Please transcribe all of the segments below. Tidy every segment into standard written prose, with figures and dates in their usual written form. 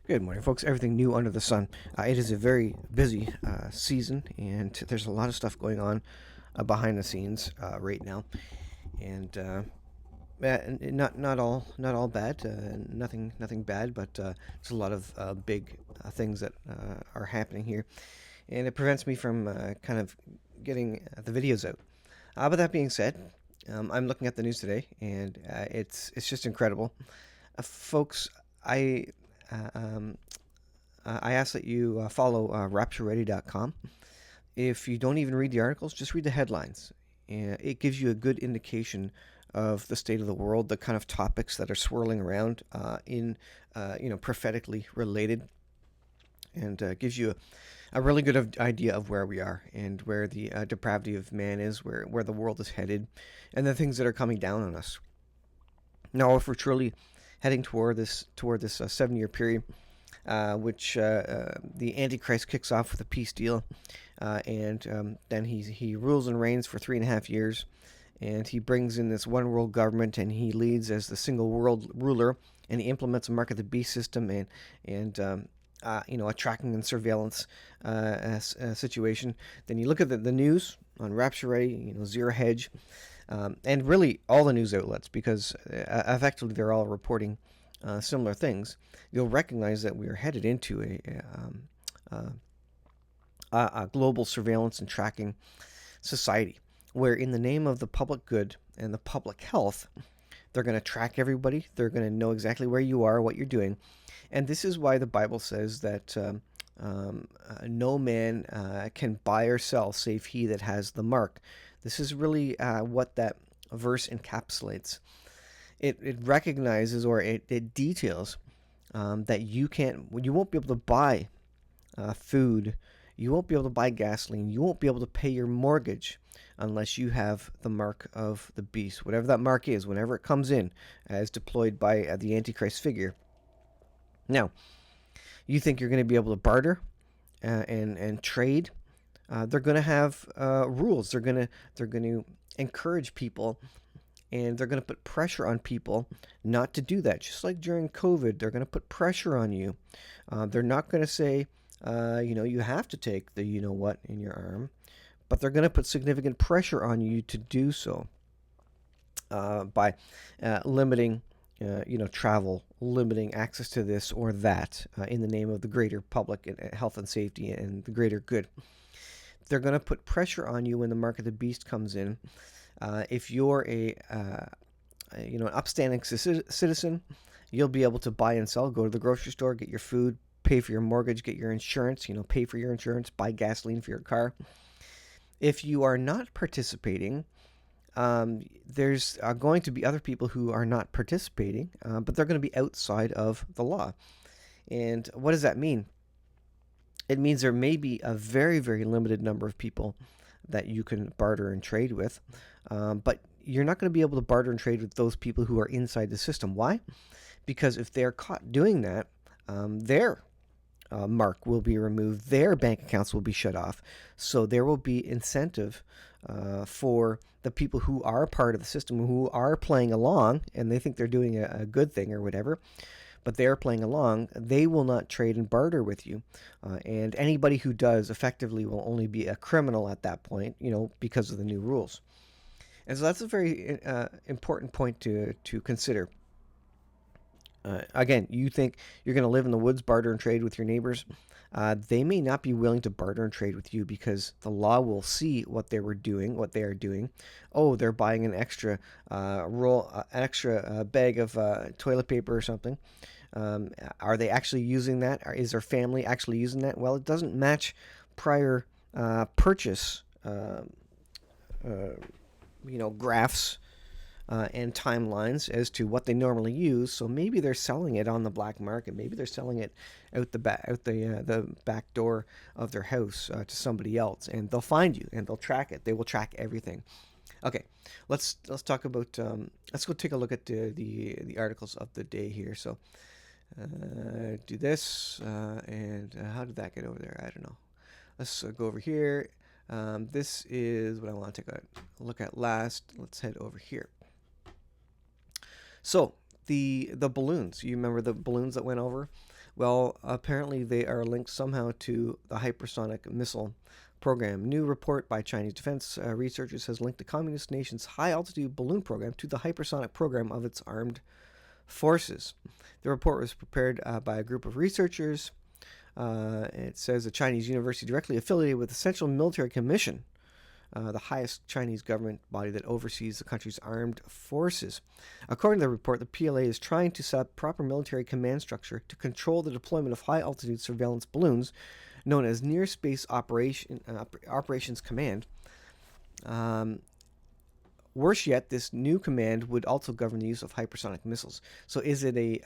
Good morning, folks. Everything new under the sun. It is a very busy season, and there's a lot of stuff going on behind the scenes right now, and not all bad. Nothing bad, but there's a lot of big things that are happening here, and it prevents me from kind of getting the videos out. But that being said, I'm looking at the news today, and it's just incredible, folks. I uh, um, I ask that you follow raptureready.com. If you don't even read the articles, just read the headlines. It gives you a good indication of the state of the world, the kind of topics that are swirling around in prophetically related, and gives you a really good idea of where we are and where the depravity of man is, where the world is headed, and the things that are coming down on us. Now, if we're truly heading toward this 7 year period, which the Antichrist kicks off with a peace deal, and then he rules and reigns for 3.5 years, and he brings in this one world government, and he leads as the single world ruler, and he implements a mark of the beast system, and a tracking and surveillance situation. Then you look at the news on Rapture Ready, Zero Hedge, and really all the news outlets, because effectively they're all reporting similar things. You'll recognize that we are headed into a global surveillance and tracking society, where in the name of the public good and the public health, they're going to track everybody. They're going to know exactly where you are, what you're doing. And this is why the Bible says that no man can buy or sell save he that has the mark. This is really what that verse encapsulates. It recognizes, or it details that you won't be able to buy food, you won't be able to buy gasoline, you won't be able to pay your mortgage unless you have the mark of the beast, whatever that mark is, whenever it comes in as deployed by the Antichrist figure. Now, you think you're going to be able to barter and trade? They're going to have rules. They're going to encourage people, and they're going to put pressure on people not to do that. Just like during COVID, they're going to put pressure on you. They're not going to say, you have to take the what in your arm, but they're going to put significant pressure on you to do so by limiting, travel, limiting access to this or that in the name of the greater public and health and safety and the greater good. They're going to put pressure on you when the mark of the beast comes in. If you're an upstanding citizen, you'll be able to buy and sell, go to the grocery store, get your food, pay for your mortgage, get your insurance, pay for your insurance, buy gasoline for your car. If you are not participating, there's going to be other people who are not participating, but they're going to be outside of the law. And what does that mean? It means there may be a very, very limited number of people that you can barter and trade with, but you're not going to be able to barter and trade with those people who are inside the system. Why? Because if they're caught doing that, their mark will be removed, their bank accounts will be shut off. So there will be incentive for the people who are part of the system, who are playing along, and they think they're doing a good thing or whatever, but they're playing along. They will not trade and barter with you. And anybody who does effectively will only be a criminal at that point, because of the new rules. And so that's a very important point to consider. Again, you think you're going to live in the woods, barter and trade with your neighbors. They may not be willing to barter and trade with you because the law will see what they are doing. Oh, they're buying an extra an extra bag of toilet paper or something. Are they actually using that? Is their family actually using that? Well, it doesn't match prior purchase, graphs and timelines as to what they normally use. So maybe they're selling it on the black market. Maybe they're selling it out the back door of their house to somebody else, and they'll find you and they'll track it. They will track everything. Okay, let's talk about. Let's go take a look at the articles of the day here. So do this, and how did that get over there? I don't know. Let's go over here. This is what I want to take a look at last. Let's head over here. So the balloons. You remember the balloons that went over? Well, apparently they are linked somehow to the hypersonic missile program. New report by Chinese defense researchers has linked the communist nation's high altitude balloon program to the hypersonic program of its armed forces. The report was prepared by a group of researchers. It says a Chinese university directly affiliated with the Central Military Commission, the highest Chinese government body that oversees the country's armed forces. According to the report, the PLA is trying to set up proper military command structure to control the deployment of high altitude surveillance balloons, known as Near Space Operations Command. Um, Worse yet, this new command would also govern the use of hypersonic missiles. So, is it a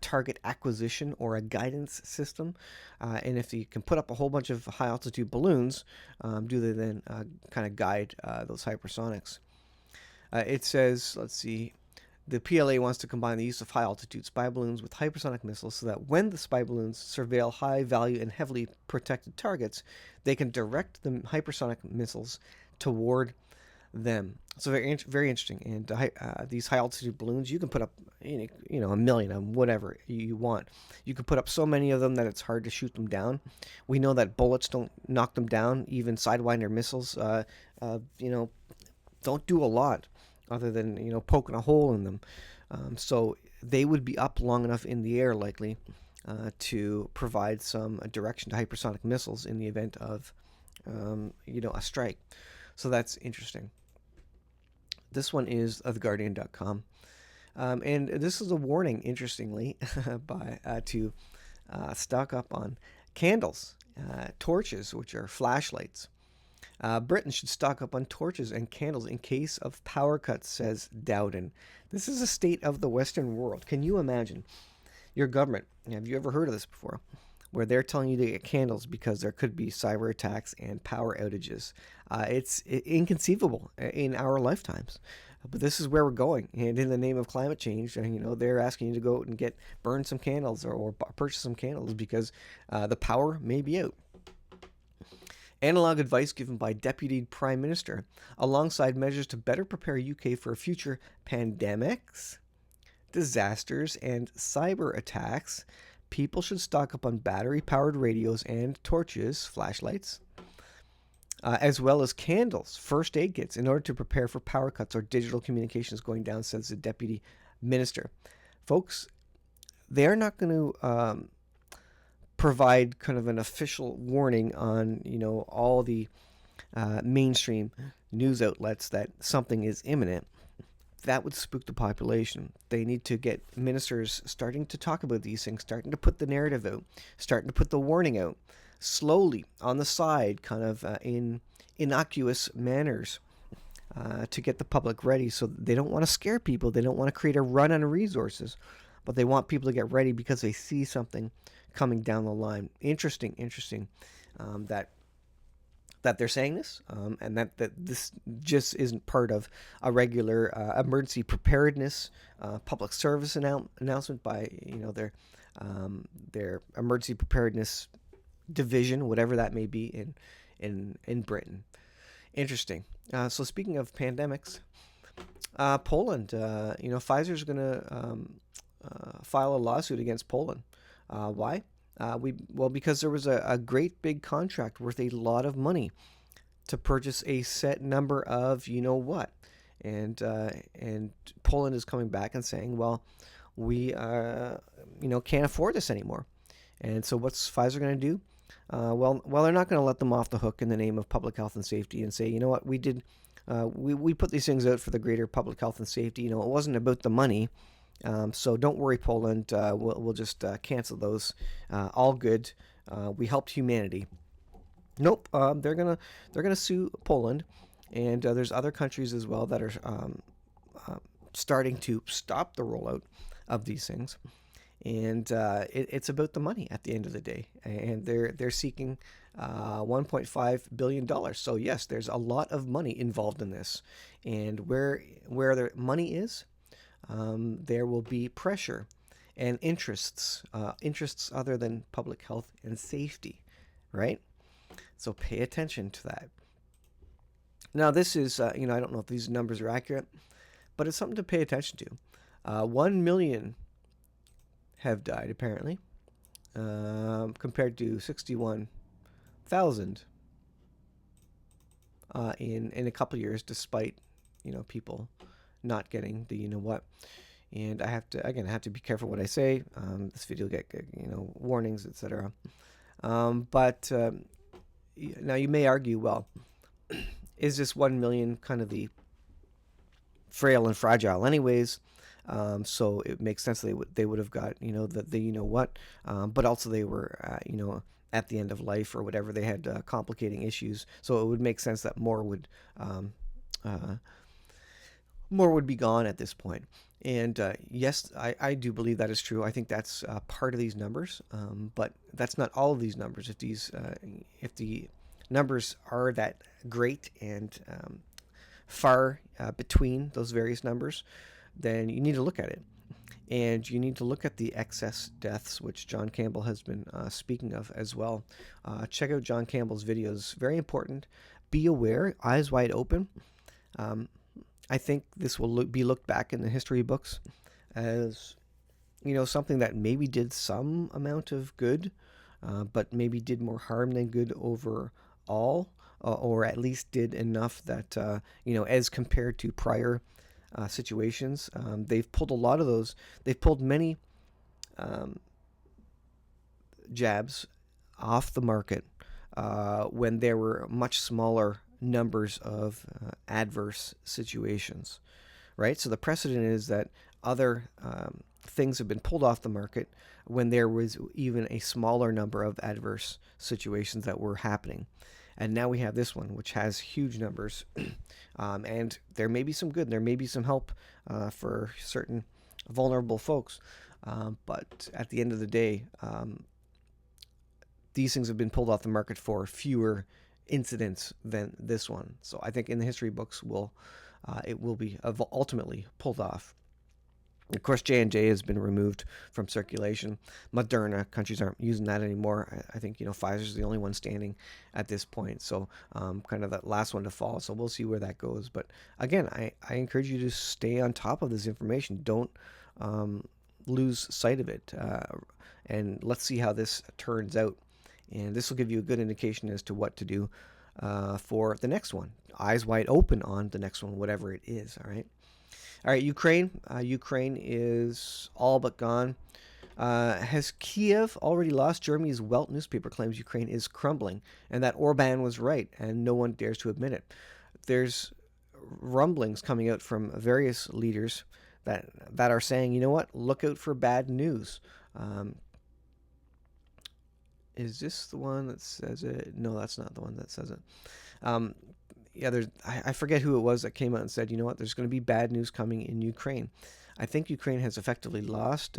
target acquisition or a guidance system? And if you can put up a whole bunch of high altitude balloons, do they then kind of guide those hypersonics? It says, let's see, the PLA wants to combine the use of high altitude spy balloons with hypersonic missiles so that when the spy balloons surveil high value and heavily protected targets, they can direct the hypersonic missiles toward them. So very interesting. And these high altitude balloons, you can put up a million of them, whatever you want. You can put up so many of them that it's hard to shoot them down. We know that bullets don't knock them down. Even Sidewinder missiles, don't do a lot other than poking a hole in them. So they would be up long enough in the air, likely, to provide some direction to hypersonic missiles in the event of a strike. So that's interesting. This one is theguardian.com. And this is a warning, interestingly, to stock up on candles, torches, which are flashlights. Britain should stock up on torches and candles in case of power cuts, says Dowden. This is a state of the Western world. Can you imagine your government? Have you ever heard of this before? Where they're telling you to get candles because there could be cyber attacks and power outages. It's inconceivable in our lifetimes. But this is where we're going. And in the name of climate change, they're asking you to go out and burn some candles or purchase some candles because the power may be out. Analog advice given by Deputy Prime Minister alongside measures to better prepare UK for future pandemics, disasters, and cyber attacks. People should stock up on battery-powered radios and torches, flashlights, as well as candles, first aid kits, in order to prepare for power cuts or digital communications going down, says the Deputy Minister. Folks, they're not going to provide kind of an official warning on, all the mainstream news outlets that something is imminent. That would spook the population. They need to get ministers starting to talk about these things, starting to put the narrative out, starting to put the warning out, slowly on the side, kind of in innocuous manners, to get the public ready. So they don't want to scare people. They don't want to create a run on resources, but they want people to get ready because they see something coming down the line. Interesting that they're saying this, and that this just isn't part of a regular emergency preparedness public service announcement by their emergency preparedness division, whatever that may be in Britain. Interesting. So speaking of pandemics, Poland, Pfizer's going to file a lawsuit against Poland. Why? Because there was a great big contract worth a lot of money to purchase a set number of what, and Poland is coming back and saying, well, we can't afford this anymore, and so what's Pfizer going to do? They're not going to let them off the hook in the name of public health and safety and say, you know what, we did, we put these things out for the greater public health and safety. It wasn't about the money. So don't worry, Poland. We'll just cancel those. All good. We helped humanity. Nope. They're gonna sue Poland, and there's other countries as well that are starting to stop the rollout of these things. And it's about the money at the end of the day, and they're seeking $1.5 billion. So yes, there's a lot of money involved in this, and where the money is. There will be pressure and interests other than public health and safety, right? So pay attention to that. Now, this is, I don't know if these numbers are accurate, but it's something to pay attention to. 1 million have died, apparently, compared to 61,000 in a couple years, despite people not getting the what. And I have to be careful what I say. This video get warnings, etc. But now you may argue, well, is this 1 million kind of the frail and fragile anyways? So it makes sense they would have got the what, but also they were at the end of life or whatever. They had complicating issues, so it would make sense that more would be gone at this point. And yes, I do believe that is true. I think that's part of these numbers, but that's not all of these numbers. If the numbers are that great and far between those various numbers, then you need to look at it. And you need to look at the excess deaths, which John Campbell has been speaking of as well. Check out John Campbell's videos. Very important. Be aware, eyes wide open. I think this will be looked back in the history books as something that maybe did some amount of good, but maybe did more harm than good overall, or at least did enough that as compared to prior situations, they've pulled a lot of those. They've pulled many jabs off the market when there were much smaller numbers of adverse situations, right? So the precedent is that other things have been pulled off the market when there was even a smaller number of adverse situations that were happening. And now we have this one, which has huge numbers. And there may be some good, there may be some help for certain vulnerable folks. But at the end of the day, these things have been pulled off the market for fewer incidents than this one. So I think in the history books it will be ultimately pulled off. Of course, J&J has been removed from circulation. Moderna, countries aren't using that anymore. I think Pfizer's the only one standing at this point. So kind of that last one to fall. So we'll see where that goes. But again, I encourage you to stay on top of this information. Don't lose sight of it. And let's see how this turns out. And this will give you a good indication as to what to do for the next one. Eyes wide open on the next one, whatever it is. All right, Ukraine. Ukraine is all but gone. Has Kiev already lost? Germany's Welt newspaper claims Ukraine is crumbling and that Orban was right, and no one dares to admit it. There's rumblings coming out from various leaders that are saying, you know what, look out for bad news. Is this the one that says it? No, that's not the one that says it. I forget who it was that came out and said, you know what, there's going to be bad news coming in Ukraine. I think Ukraine has effectively lost.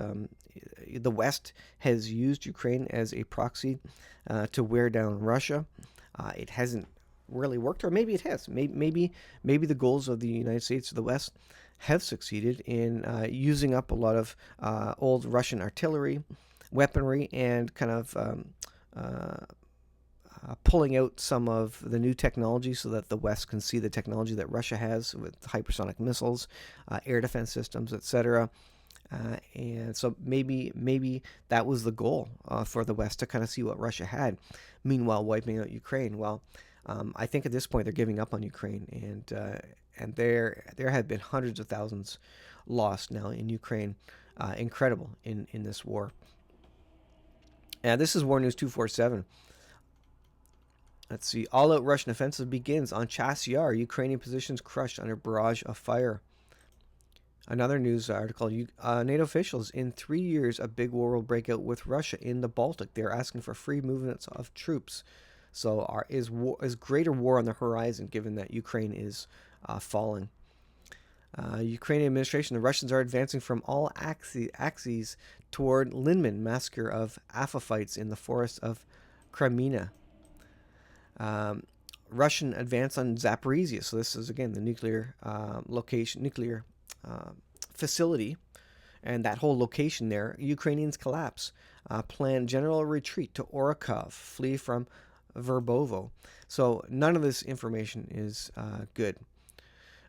The West has used Ukraine as a proxy to wear down Russia. It hasn't really worked, or maybe it has. Maybe the goals of the United States or the West have succeeded in using up a lot of old Russian artillery, weaponry, and kind of pulling out some of the new technology so that the West can see the technology that Russia has with hypersonic missiles, air defense systems, etc. And so maybe that was the goal for the West, to kind of see what Russia had. Meanwhile, wiping out Ukraine. Well, I think at this point they're giving up on Ukraine, and there have been hundreds of thousands lost now in Ukraine. Incredible in this war. And this is War News 247. Let's see. All-out Russian offensive begins on Chas Yar. Ukrainian positions crushed under barrage of fire. Another news article. NATO officials, in 3 years, a big war will break out with Russia in the Baltic. They're asking for free movements of troops. So is greater war on the horizon, given that Ukraine is falling. Ukrainian administration, the Russians are advancing from all axes toward Linman, massacre of Apophytes in the forest of Crimea. Russian advance on Zaporizhia. So this is, again, the nuclear facility, and that whole location there. Ukrainians collapse. Plan general retreat to Orakov. Flee from Verbovo. So none of this information is good.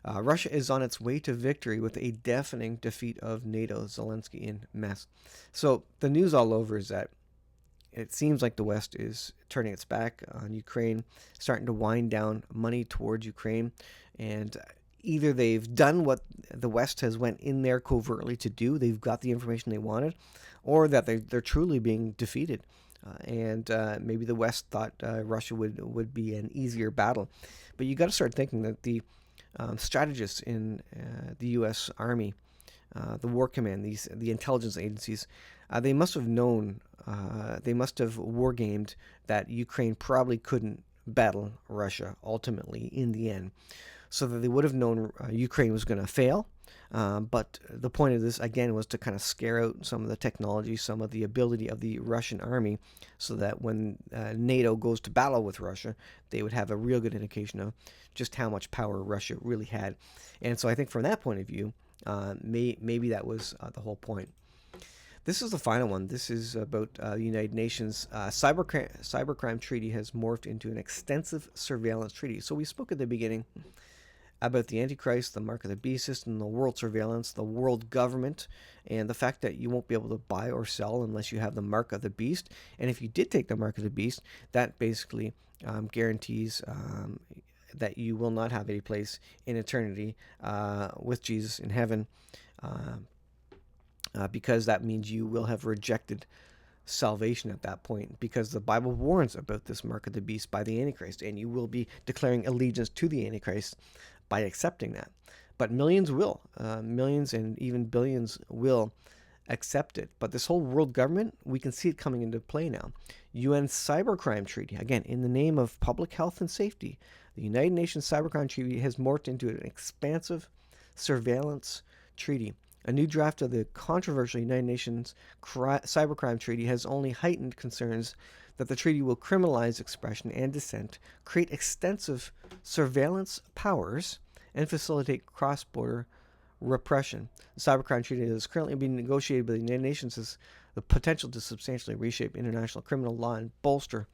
Russia is on its way to victory with a deafening defeat of NATO. Zelensky in mess. So the news all over is that it seems like the West is turning its back on Ukraine, starting to wind down money towards Ukraine, and either they've done what the West has went in there covertly to do, they've got the information they wanted, or that they're truly being defeated. And maybe the West thought Russia would be an easier battle. But you got to start thinking that the strategists in the U.S. Army, the War Command, the intelligence agencies, they must have known, they must have wargamed that Ukraine probably couldn't battle Russia ultimately in the end, so that they would have known Ukraine was going to fail. But the point of this, again, was to kind of scare out some of the technology, some of the ability of the Russian army, so that when NATO goes to battle with Russia, they would have a real good indication of just how much power Russia really had. And so I think from that point of view, maybe that was the whole point. This is the final one. This is about the United Nations. Cybercrime Treaty has morphed into an extensive surveillance treaty. So we spoke at the beginning about the Antichrist, the mark of the beast system, the world surveillance, the world government, and the fact that you won't be able to buy or sell unless you have the mark of the beast. And if you did take the mark of the beast, that basically guarantees that you will not have a place in eternity with Jesus in heaven, because that means you will have rejected salvation at that point, because the Bible warns about this mark of the beast by the Antichrist, and you will be declaring allegiance to the Antichrist by accepting that. But millions will, millions and even billions will accept it. But this whole world government, we can see it coming into play now. UN Cybercrime Treaty, again, in the name of public health and safety, the United Nations Cybercrime Treaty has morphed into an expansive surveillance treaty. A new draft of the controversial United Nations Cybercrime Treaty has only heightened concerns that the treaty will criminalize expression and dissent, create extensive surveillance powers, and facilitate cross-border repression. The Cybercrime Treaty that is currently being negotiated by the United Nations has the potential to substantially reshape international criminal law and bolster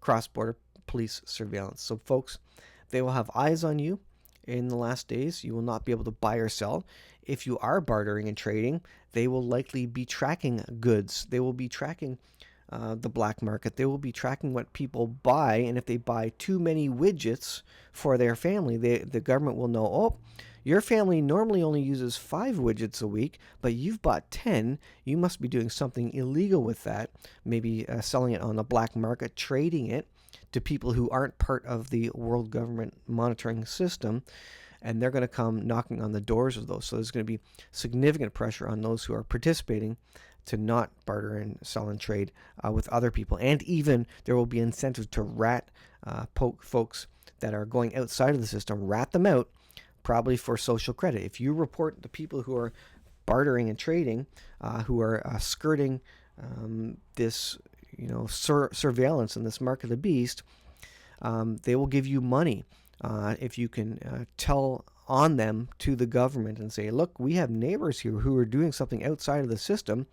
cross-border police surveillance. So, folks, they will have eyes on you in the last days. You will not be able to buy or sell. If you are bartering and trading, they will likely be tracking goods. They will be tracking the black market. They will be tracking what people buy, and if they buy too many widgets for their family, the government will know, oh, your family normally only uses 5 widgets a week, but you've bought 10. You must be doing something illegal with that, maybe selling it on the black market, trading it to people who aren't part of the world government monitoring system, and they're going to come knocking on the doors of those. So there's going to be significant pressure on those who are participating to not barter and sell and trade with other people. And even there will be incentives to rat folks that are going outside of the system, rat them out, probably for social credit. If you report the people who are bartering and trading, who are skirting this surveillance and this mark of the beast, they will give you money if you can tell on them to the government and say, look, we have neighbors here who are doing something outside of the system.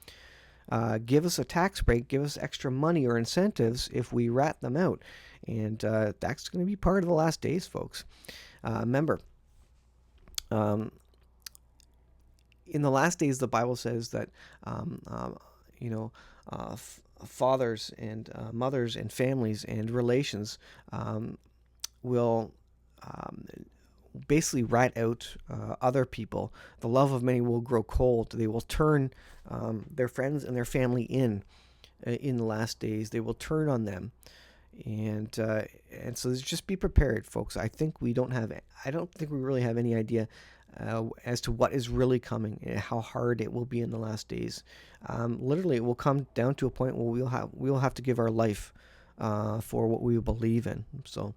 Give us a tax break, give us extra money or incentives if we rat them out. And that's going to be part of the last days, folks. Remember, in the last days, the Bible says that, fathers and mothers and families and relations will basically rat out other people. The love of many will grow cold. They will turn their friends and their family in the last days. They will turn on them, and so just be prepared, folks. I don't think we really have any idea as to what is really coming and how hard it will be in the last days. Literally, it will come down to a point where we'll have to give our life for what we believe in. So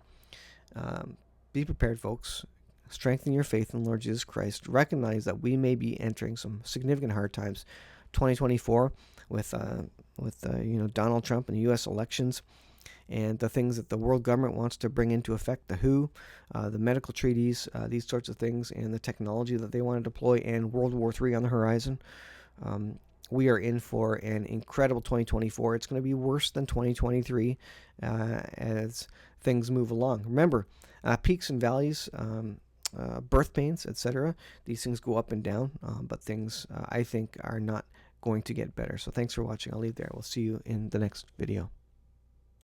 be prepared, folks. Strengthen your faith in the Lord Jesus Christ. Recognize that we may be entering some significant hard times. 2024 with Donald Trump and the U.S. elections, and the things that the world government wants to bring into effect, the WHO, the medical treaties, these sorts of things, and the technology that they want to deploy, and World War III on the horizon. We are in for an incredible 2024. It's going to be worse than 2023 as things move along. Remember, peaks and valleys, birth pains, etc. These things go up and down, but things I think are not going to get better. So thanks for watching. I'll leave there. We'll see you in the next video.